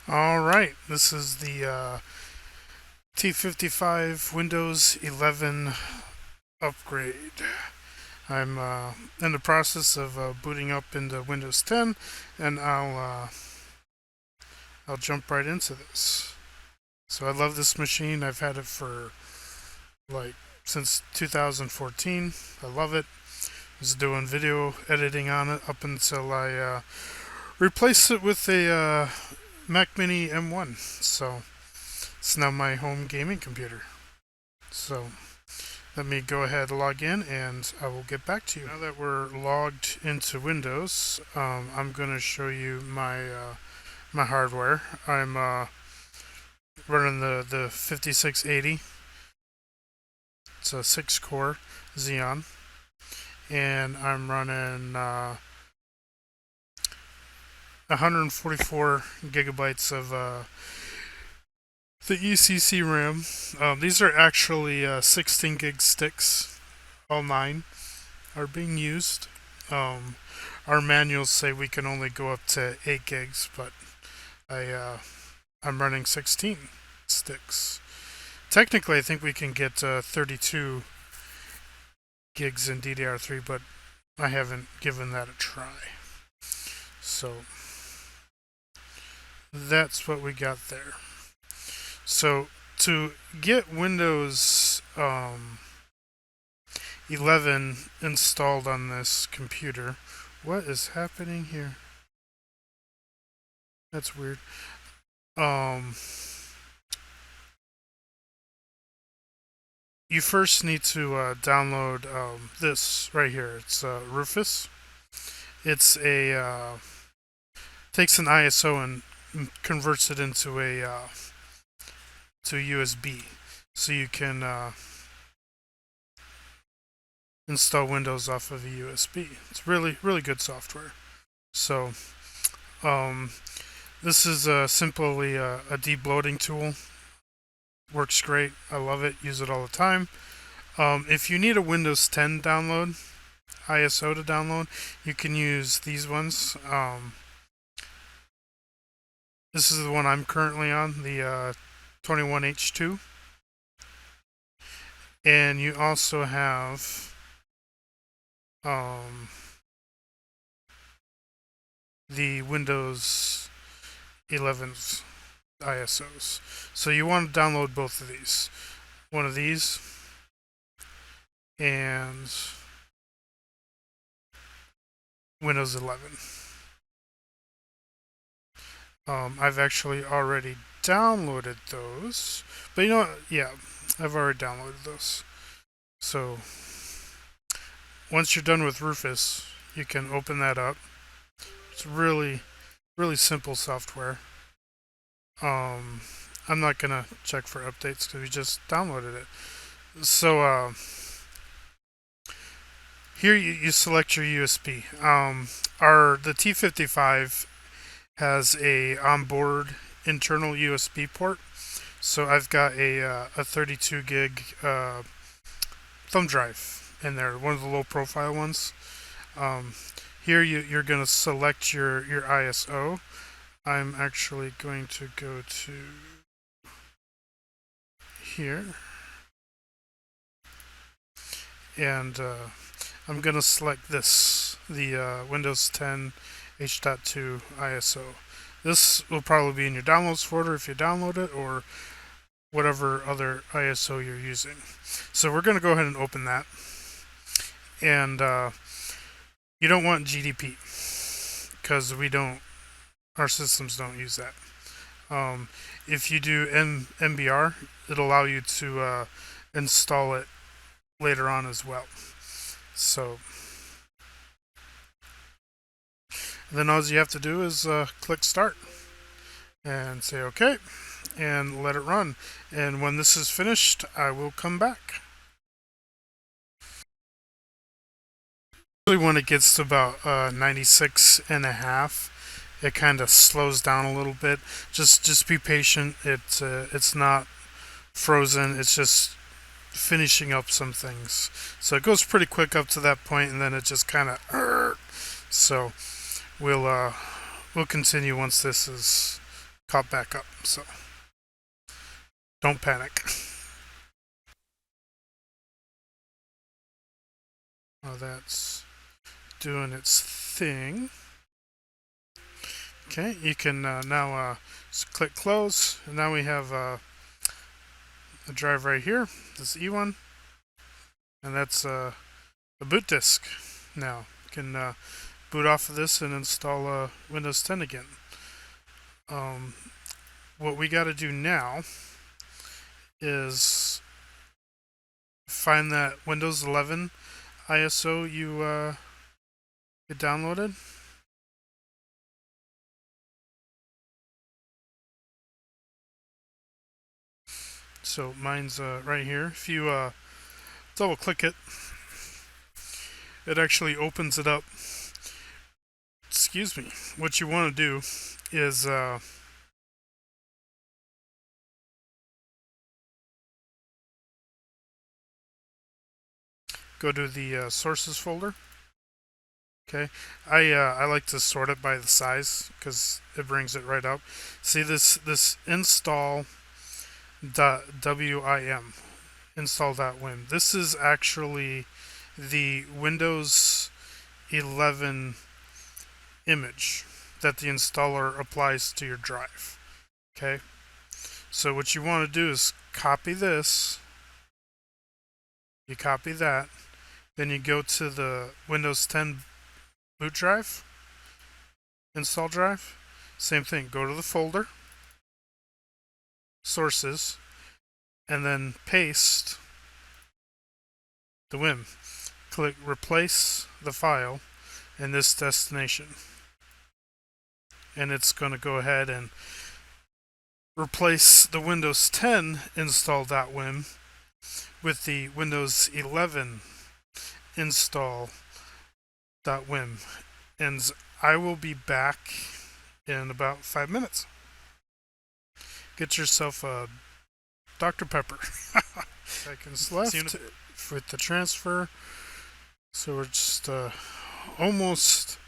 Alright, this is the T55 Windows 11 upgrade. I'm in the process of booting up into Windows 10, and I'll jump right into this. So I love this machine. I've had it for like since 2014. I love it. I was doing video editing on it up until I replaced it with a Mac Mini M1. So it's now my home gaming computer. So let me go ahead and log in and I will get back to you. Now that we're logged into Windows, I'm going to show you my hardware. I'm running the 5680. It's a 6-core Xeon, and I'm running 144 gigabytes of the ECC RAM. These are actually 16 gig sticks. All 9 are being used. Our manuals say we can only go up to 8 gigs, but I'm running 16 sticks. Technically, I think we can get 32 gigs in DDR3, but I haven't given that a try. So that's what we got there. So to get Windows 11 installed on this computer, what is happening here? That's weird. You first need to download this right here. It's Rufus. It's takes an ISO and converts it into a to USB, so you can install Windows off of a USB. It's really good software. So this is simply a debloating tool. Works great. I love it. Use it all the time. If you need a Windows 10 download, ISO to download, you can use these ones. This is the one I'm currently on, the 21H2. And you also have the Windows 11's ISOs. So you want to download both of these. One of these and Windows 11. I've actually already downloaded those, but you know what? Yeah, I've already downloaded those. So once you're done with Rufus, you can open that up. It's really simple software. I'm not gonna check for updates because we just downloaded it. So here you select your USB. The T55 has a onboard internal USB port. So I've got a 32 gig thumb drive in there, one of the low profile ones. Here you're going to select your ISO. I'm actually going to go to here, and I'm going to select this, the Windows 10 H.2 ISO. This will probably be in your downloads folder if you download it, or whatever other ISO you're using. So we're going to go ahead and open that. And you don't want GDP because our systems don't use that. If you do MBR, it'll allow you to install it later on as well. So then all you have to do is click start and say OK and let it run. And when this is finished, I will come back. When it gets to about 96 and a half, it kind of slows down a little bit. Just be patient. It's not frozen. It's just finishing up some things. So it goes pretty quick up to that point, and then it just kind of. So we'll continue once this is caught back up. So don't panic. Oh, that's doing its thing. Okay, you can now click close, and now we have a drive right here, this E1, and that's a boot disk. Now you can boot off of this and install Windows 10 again. What we got to do now is find that Windows 11 ISO you downloaded. So mine's right here. If you double click it, it actually opens it up. Excuse me. What you want to do is go to the sources folder. Okay, I like to sort it by the size because it brings it right up. See this install.wim, install.wim. This is actually the Windows 11 image that the installer applies to your drive. Okay, so what you want to do is copy this. You copy that, then you go to the Windows 10 boot drive, install drive, same thing, go to the folder, sources, and then paste the WIM. Click replace the file in this destination. And it's going to go ahead and replace the Windows 10 install.wim with the Windows 11 install.wim. And I will be back in about 5 minutes. Get yourself a Dr. Pepper. Seconds left with the transfer. So we're just almost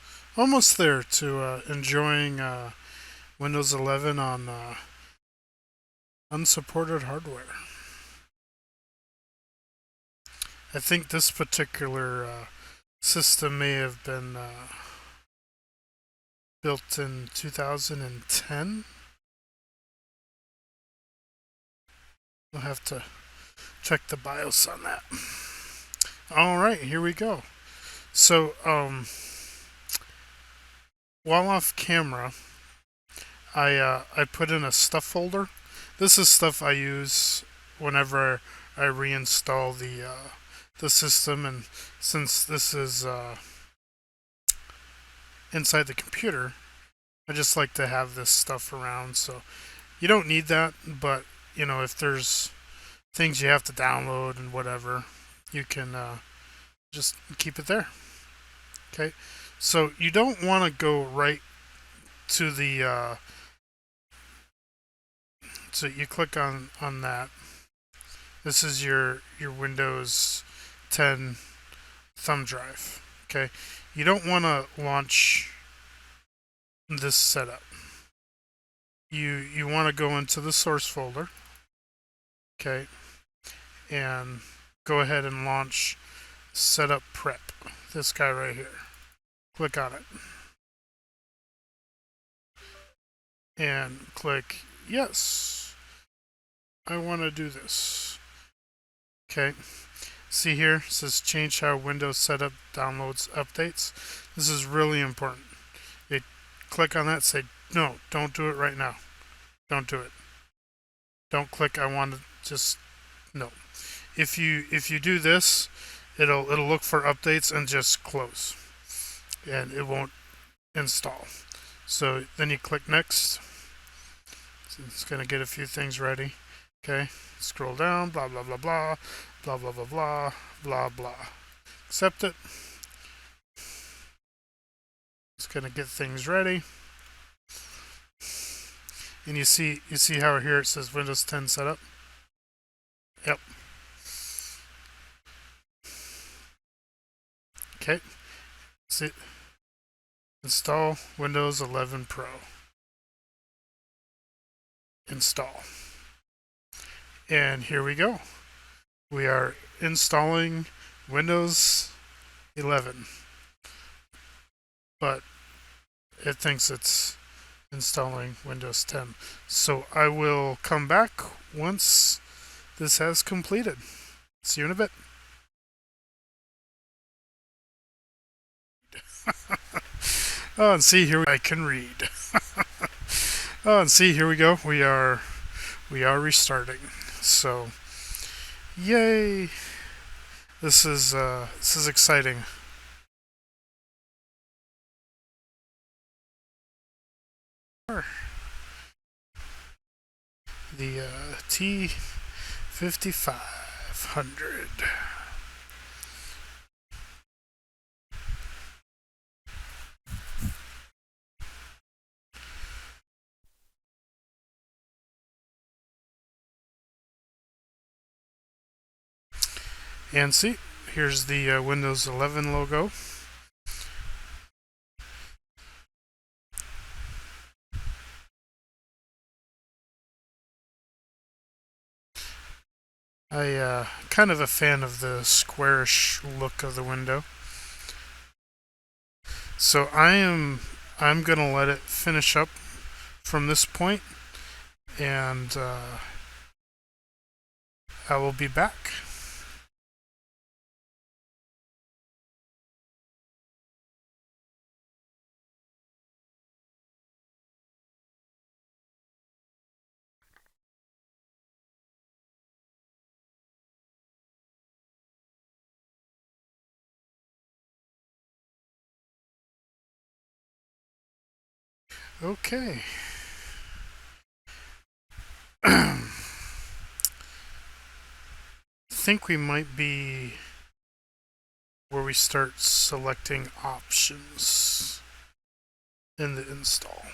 there to enjoying Windows 11 on unsupported hardware. I think this particular system may have been built in 2010. We'll have to check the BIOS on that. All right, here we go. So, while off camera, I put in a stuff folder. This is stuff I use whenever I reinstall the system, and since this is inside the computer, I just like to have this stuff around. So you don't need that, but you know, if there's things you have to download and whatever, you can just keep it there. Okay, so you don't want to go right to the so you click on that. This is your Windows 10 thumb drive. Okay, you don't want to launch this setup. You want to go into the source folder. Okay, and go ahead and launch setup prep. This guy right here. Click on it. And click yes. I want to do this. Okay. See here, it says change how Windows setup downloads updates. This is really important. You click on that, say no, don't do it right now. Don't do it. Don't click I want to, just no. If you do this, it'll look for updates and just close. And it won't install. So then you click next. So it's going to get a few things ready. Okay, scroll down, blah blah blah blah, blah blah blah blah, blah blah. Accept it. It's going to get things ready. And you see how here it says Windows 10 setup. Yep. Okay. See, install Windows 11 Pro. install. And here we go. We are installing Windows 11, but it thinks it's installing Windows 10. So I will come back once this has completed. See you in a bit. Oh, and see here I can read. Oh, and see here we go. We are restarting. So, yay! This is exciting. The T5500. And see, here's the Windows 11 logo. I kind of a fan of the squarish look of the window. So I'm gonna let it finish up from this point, and I will be back. Okay. I think we might be where we start selecting options in the install.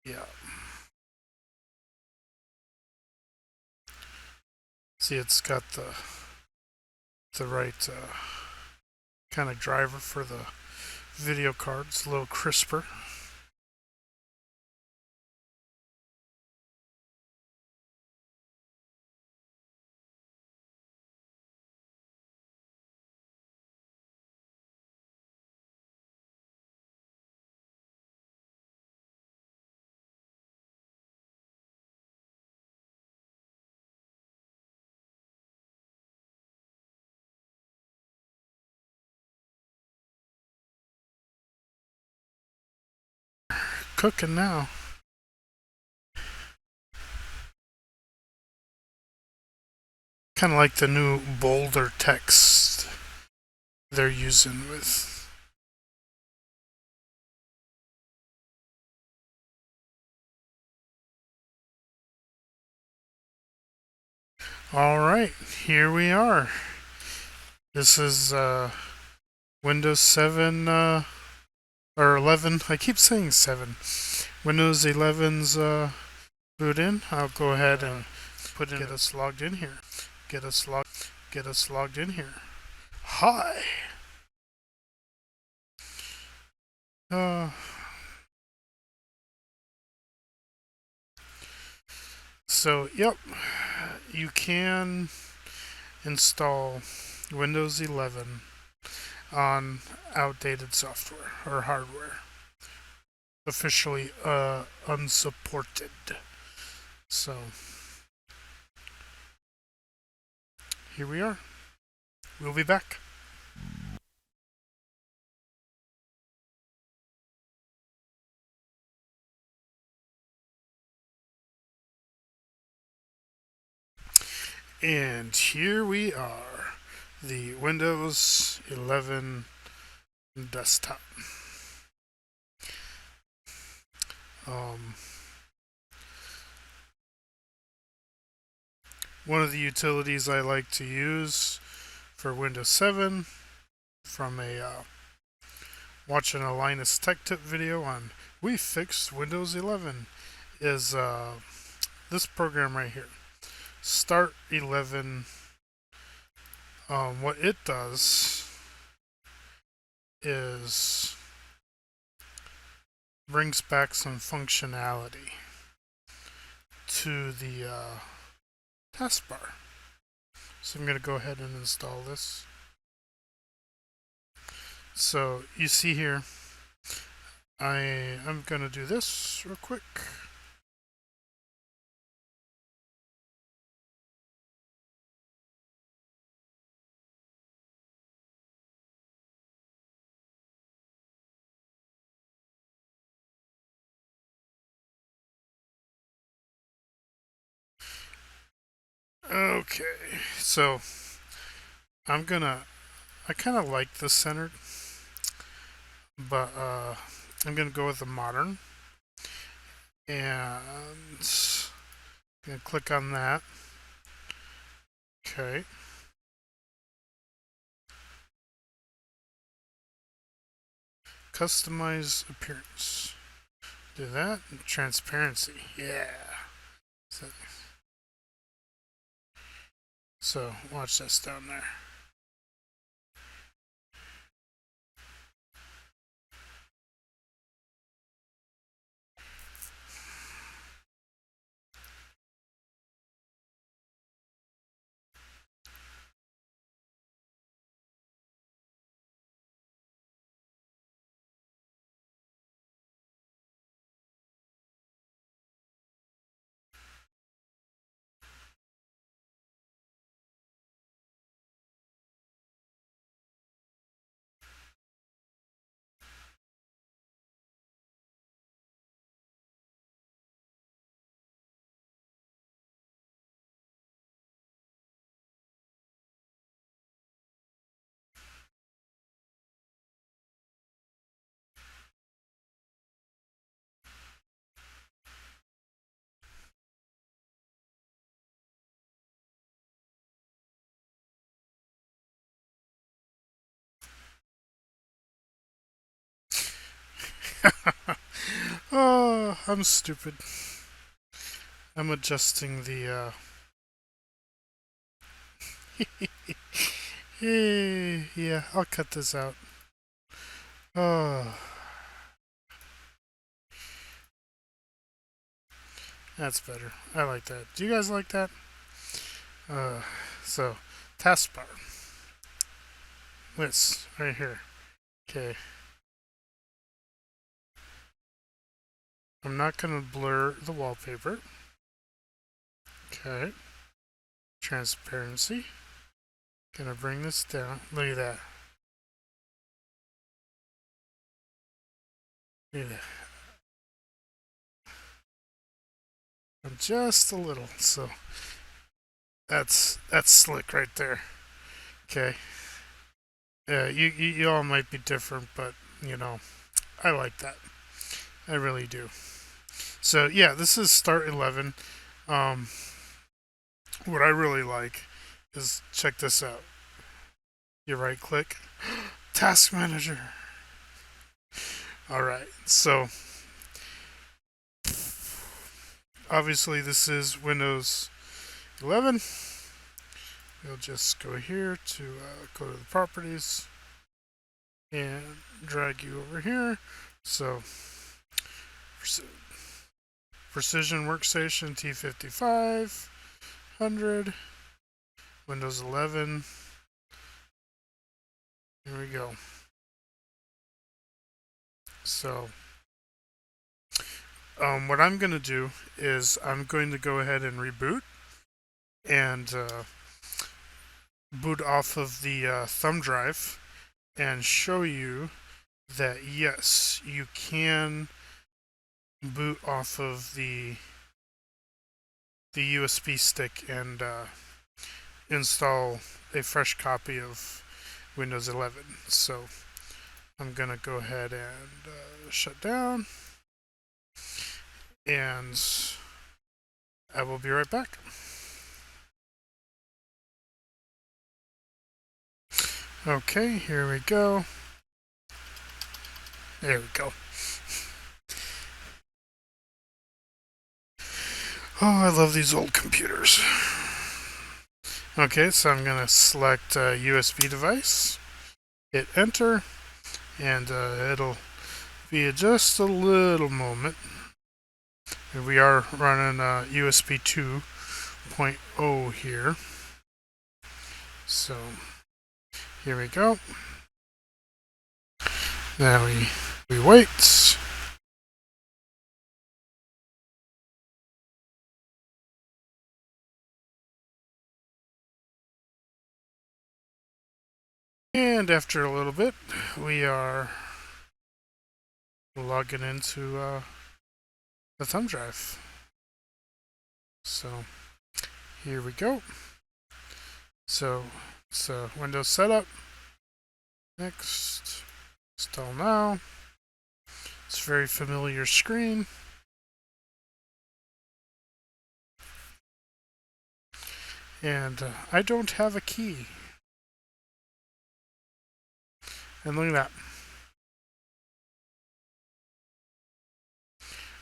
Yeah. See, it's got the right kind of driver for the video card. It's a little crisper. Cooking now. Kind of like the new bolder text they're using with. All right, here we are. This is Windows 7 or 11. I keep saying 7. Windows 11's boot in. I'll go ahead and get us logged in here. Get us logged in here. Hi. So, yep, you can install Windows 11 on outdated software or hardware. Officially unsupported. So, here we are. We'll be back. And here we are, the Windows 11 desktop. One of the utilities I like to use for Windows 7 from watching a Linus Tech Tip video on We Fixed Windows 11 is this program right here. Start 11. What it does is brings back some functionality to the taskbar. So I'm going to go ahead and install this. So you see here, I'm going to do this real quick. Okay, so I kind of like this centered, but I'm gonna go with the modern, and I'm gonna click on that. Okay. Customize appearance. Do that. And transparency. Yeah. So watch this down there. Oh, I'm stupid. I'm adjusting the yeah, I'll cut this out. Oh, that's better. I like that. Do you guys like that? Uh, so, taskbar. This, right here. Okay. I'm not going to blur the wallpaper. Okay. Transparency. Gonna bring this down. Look at that. Look at that. Just a little. So that's slick right there. Okay. Yeah, you all might be different, but you know, I like that. I really do. So yeah, this is Start 11. Um, what I really like is check this out. You right click, Task Manager. All right. So obviously this is Windows 11. We'll just go here to go to the properties and drag you over here. So Precision Workstation T5500 Windows 11. Here we go. So what I'm going to do is I'm going to go ahead and reboot and boot off of the thumb drive and show you that yes, you can boot off of the USB stick and install a fresh copy of Windows 11. So I'm gonna go ahead and shut down, and I will be right back. Okay, here we go. There we go. Oh, I love these old computers. Okay, so I'm going to select USB device, hit enter, and it'll be just a little moment. And we are running USB 2.0 here. So here we go. Now we wait. And after a little bit, we are logging into the thumb drive. So here we go. So it's Windows setup. Next, install now. It's a very familiar screen. And I don't have a key. And look at that.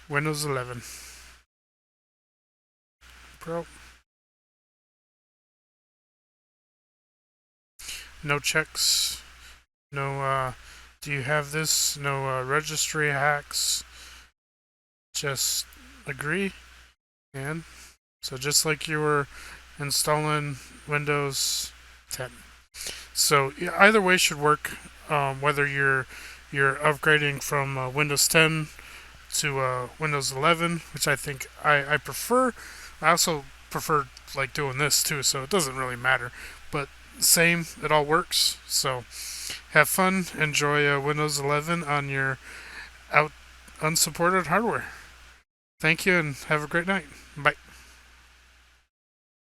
Windows 11 Pro. No checks. No, do you have this? No registry hacks. Just agree. And so just like you were installing Windows 10. So either way should work. Whether you're upgrading from Windows 10 to Windows 11, which I think I prefer. I also prefer like doing this too, so it doesn't really matter. But same, it all works. So have fun, enjoy Windows 11 on your unsupported hardware. Thank you, and have a great night. Bye.